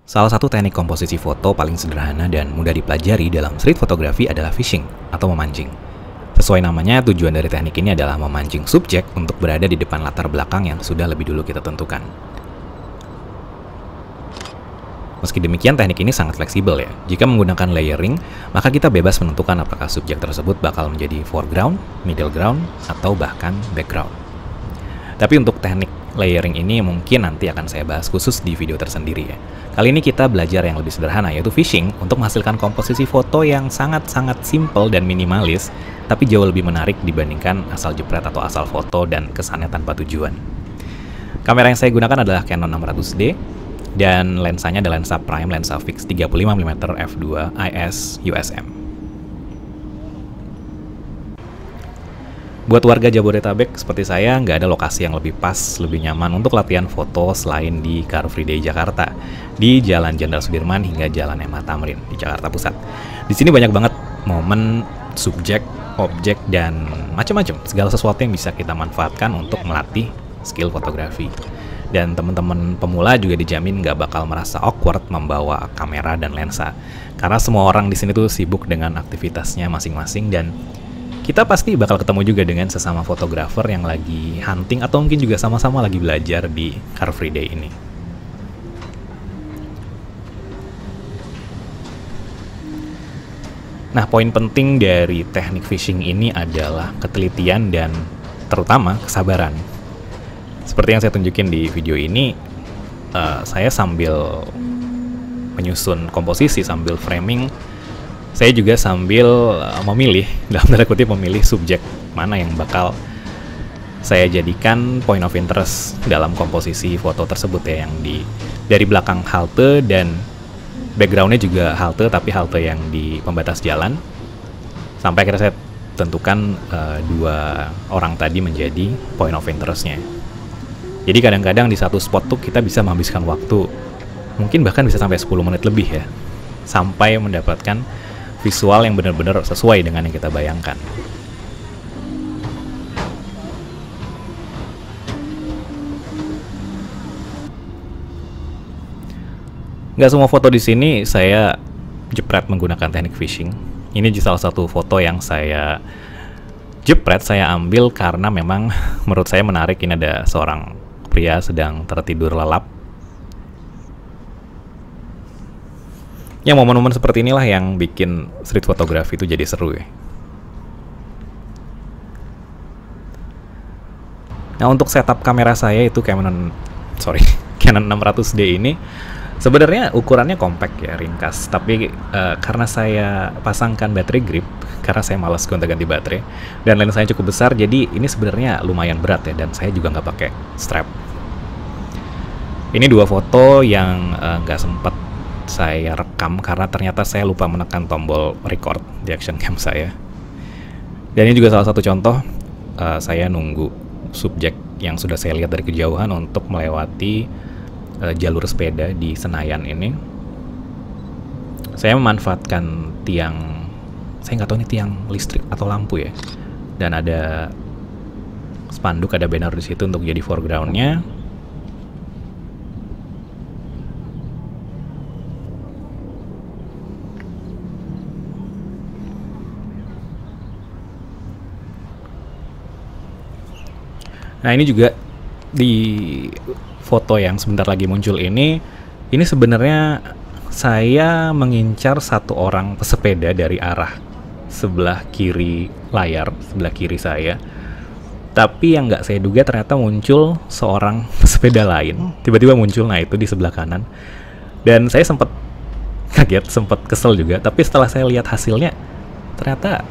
Salah satu teknik komposisi foto paling sederhana dan mudah dipelajari dalam street photography adalah fishing atau memancing. Sesuai namanya, tujuan dari teknik ini adalah memancing subjek untuk berada di depan latar belakang yang sudah lebih dulu kita tentukan. Meski demikian, teknik ini sangat fleksibel ya. Jika menggunakan layering, maka kita bebas menentukan apakah subjek tersebut bakal menjadi foreground, middle ground, atau bahkan background. Tapi untuk teknik layering ini mungkin nanti akan saya bahas khusus di video tersendiri ya. Kali ini kita belajar yang lebih sederhana, yaitu fishing untuk menghasilkan komposisi foto yang sangat-sangat simple dan minimalis, tapi jauh lebih menarik dibandingkan asal jepret atau asal foto dan kesannya tanpa tujuan. Kamera yang saya gunakan adalah Canon 600D, dan lensanya adalah lensa prime, lensa fix 35mm f2 IS USM. Buat warga Jabodetabek seperti saya, nggak ada lokasi yang lebih pas, lebih nyaman untuk latihan foto selain di Car Free Day Jakarta, di Jalan Jenderal Sudirman hingga Jalan MH Tamrin di Jakarta Pusat. Di sini banyak banget momen, subjek, objek, dan macam-macam, segala sesuatu yang bisa kita manfaatkan untuk melatih skill fotografi. Dan teman-teman pemula juga dijamin nggak bakal merasa awkward membawa kamera dan lensa, karena semua orang di sini tuh sibuk dengan aktivitasnya masing-masing, dan kita pasti bakal ketemu juga dengan sesama fotografer yang lagi hunting atau mungkin juga sama-sama lagi belajar di Car Free Day ini. Nah, poin penting dari teknik fishing ini adalah ketelitian dan terutama kesabaran. Seperti yang saya tunjukin di video ini, saya sambil menyusun komposisi, sambil framing, saya juga sambil memilih, dalam tanda kutip memilih subjek mana yang bakal saya jadikan point of interest dalam komposisi foto tersebut ya, yang dari belakang halte dan backgroundnya juga halte, tapi halte yang di pembatas jalan, sampai akhirnya saya tentukan dua orang tadi menjadi point of interestnya. Jadi kadang-kadang di satu spot tuh kita bisa menghabiskan waktu, mungkin bahkan bisa sampai 10 menit lebih ya, sampai mendapatkan visual yang benar-benar sesuai dengan yang kita bayangkan. Nggak semua foto di sini saya jepret menggunakan teknik fishing. Ini salah satu foto yang saya jepret, saya ambil karena memang menurut saya menarik. Ini ada seorang pria sedang tertidur lelap. Yang momen-momen seperti inilah yang bikin street photography itu jadi seru ya. Nah, untuk setup kamera saya itu Canon 600D ini sebenarnya ukurannya compact ya, ringkas. Tapi karena saya pasangkan baterai grip, karena saya malas gonta-ganti baterai, dan lensanya cukup besar, jadi ini sebenarnya lumayan berat ya, dan saya juga nggak pakai strap. Ini dua foto yang nggak sempat saya rekam karena ternyata saya lupa menekan tombol record di action cam saya. Dan ini juga salah satu contoh saya nunggu subjek yang sudah saya lihat dari kejauhan untuk melewati jalur sepeda di Senayan ini. Saya memanfaatkan tiang, saya nggak tahu ini tiang listrik atau lampu ya, dan ada spanduk, ada banner di situ untuk jadi foregroundnya. Nah, ini juga di foto yang sebentar lagi muncul ini sebenarnya saya mengincar satu orang pesepeda dari arah sebelah kiri layar, sebelah kiri saya. Tapi yang nggak saya duga ternyata muncul seorang pesepeda lain. Tiba-tiba muncul, nah itu di sebelah kanan. Dan saya sempat kaget, sempat kesel juga. Tapi setelah saya lihat hasilnya, ternyata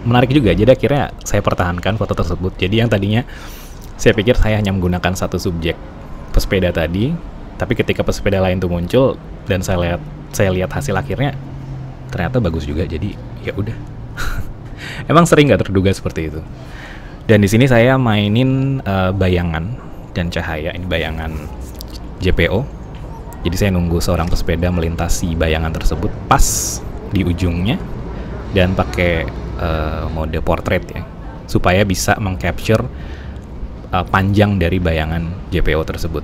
menarik juga. Jadi akhirnya saya pertahankan foto tersebut. Jadi yang tadinya saya pikir saya hanya menggunakan satu subjek pesepeda tadi, tapi ketika pesepeda lain tuh muncul dan saya lihat hasil akhirnya ternyata bagus juga. Jadi ya udah. Emang sering nggak terduga seperti itu. Dan di sini saya mainin bayangan dan cahaya. Ini bayangan JPO. Jadi saya nunggu seorang pesepeda melintasi bayangan tersebut pas di ujungnya dan pakai mode portrait ya, supaya bisa mengcapture panjang dari bayangan JPO tersebut.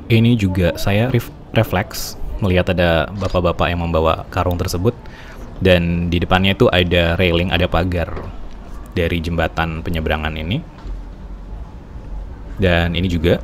Ini juga saya refleks melihat ada bapak-bapak yang membawa karung tersebut, dan di depannya itu ada railing, ada pagar dari jembatan penyeberangan ini. Dan ini juga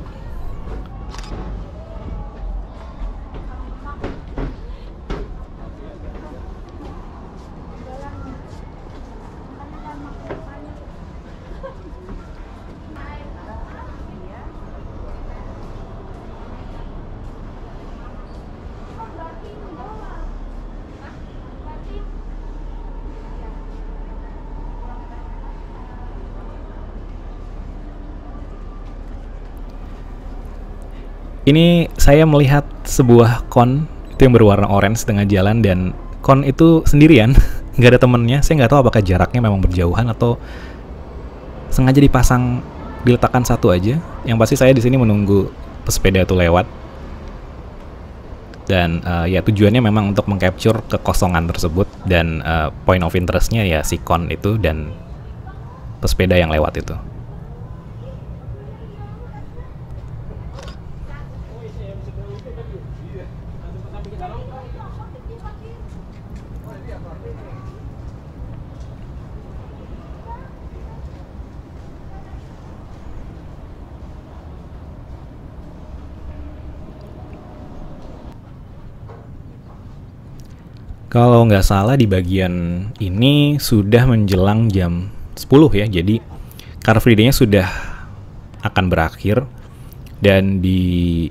ini saya melihat sebuah kon itu yang berwarna orange tengah jalan, dan kon itu sendirian, nggak ada temennya. Saya nggak tahu apakah jaraknya memang berjauhan atau sengaja dipasang, diletakkan satu aja. Yang pasti saya di sini menunggu pesepeda itu lewat, dan ya tujuannya memang untuk mengcapture kekosongan tersebut, dan point of interestnya ya si kon itu dan pesepeda yang lewat itu. Kalau nggak salah di bagian ini sudah menjelang jam 10 ya, jadi Car Free Day-nya sudah akan berakhir, dan di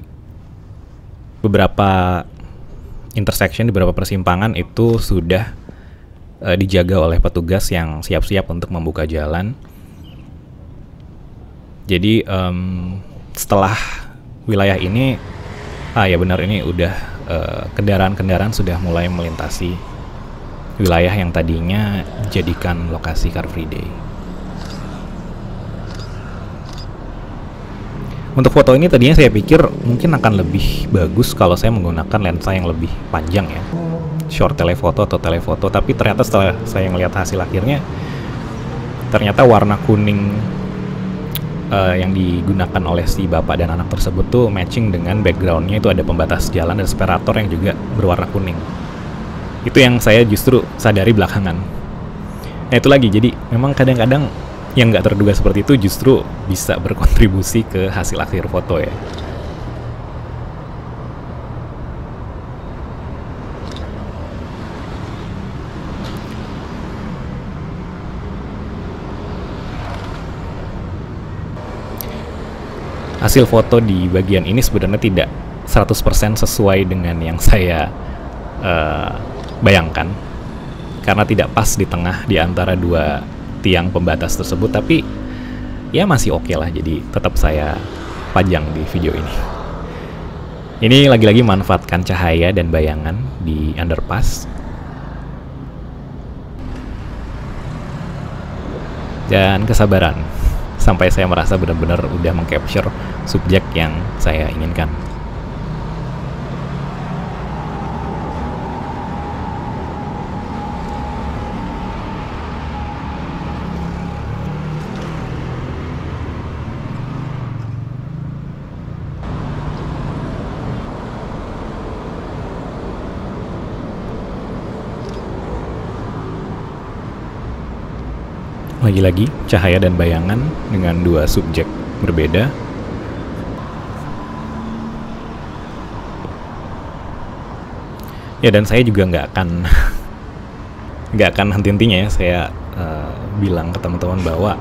beberapa intersection, di beberapa persimpangan itu sudah dijaga oleh petugas yang siap-siap untuk membuka jalan. Jadi setelah wilayah ini, ya benar, ini udah kendaraan-kendaraan sudah mulai melintasi wilayah yang tadinya dijadikan lokasi Car Free Day. Untuk foto ini tadinya saya pikir mungkin akan lebih bagus kalau saya menggunakan lensa yang lebih panjang ya, short telefoto atau telefoto, tapi ternyata setelah saya melihat hasil akhirnya, ternyata warna kuning yang digunakan oleh si bapak dan anak tersebut tuh matching dengan backgroundnya, itu ada pembatas jalan dan separator yang juga berwarna kuning. Itu yang saya justru sadari belakangan. Nah itu lagi, jadi memang kadang-kadang yang nggak terduga seperti itu justru bisa berkontribusi ke hasil akhir foto ya. Hasil foto di bagian ini sebenarnya tidak 100% sesuai dengan yang saya bayangkan, karena tidak pas di tengah di antara dua tiang pembatas tersebut, tapi ya masih oke lah, jadi tetap saya pajang di video ini. Ini lagi-lagi manfaatkan cahaya dan bayangan di underpass, dan kesabaran sampai saya merasa benar-benar udah mengcapture subjek yang saya inginkan. Lagi-lagi cahaya dan bayangan dengan dua subjek berbeda. Ya, dan saya juga nggak akan henti-hentinya ya saya bilang ke teman-teman bahwa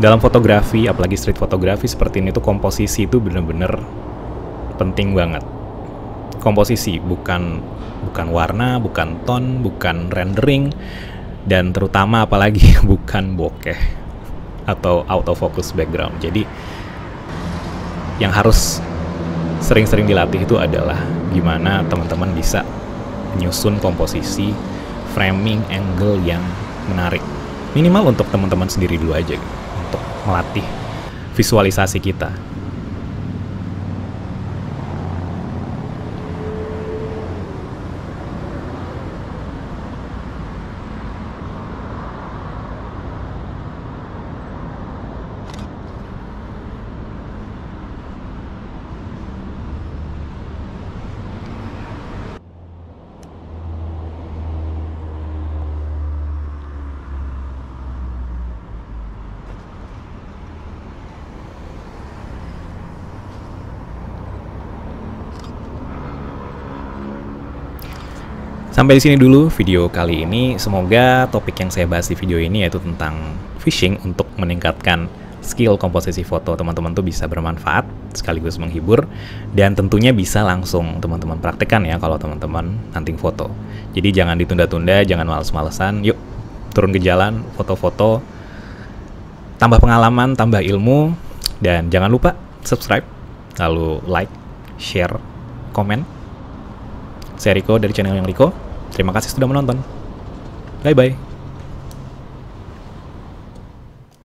dalam fotografi, apalagi street fotografi seperti ini tuh, komposisi itu benar-benar penting banget. Komposisi, bukan warna, bukan tone, bukan rendering, dan terutama apalagi bukan bokeh atau autofocus background. Jadi yang harus sering-sering dilatih itu adalah gimana teman-teman bisa menyusun komposisi, framing, angle yang menarik. Minimal untuk teman-teman sendiri dulu aja gitu, untuk melatih visualisasi kita. Sampai di sini dulu video kali ini. Semoga topik yang saya bahas di video ini yaitu tentang fishing untuk meningkatkan skill komposisi foto teman-teman tuh bisa bermanfaat sekaligus menghibur, dan tentunya bisa langsung teman-teman praktekkan ya kalau teman-teman hunting foto. Jadi jangan ditunda-tunda, jangan males-malesan. Yuk turun ke jalan, foto-foto, tambah pengalaman, tambah ilmu, dan jangan lupa subscribe, lalu like, share, komen. Saya Riko dari channel yang Riko. Terima kasih sudah menonton. Bye-bye.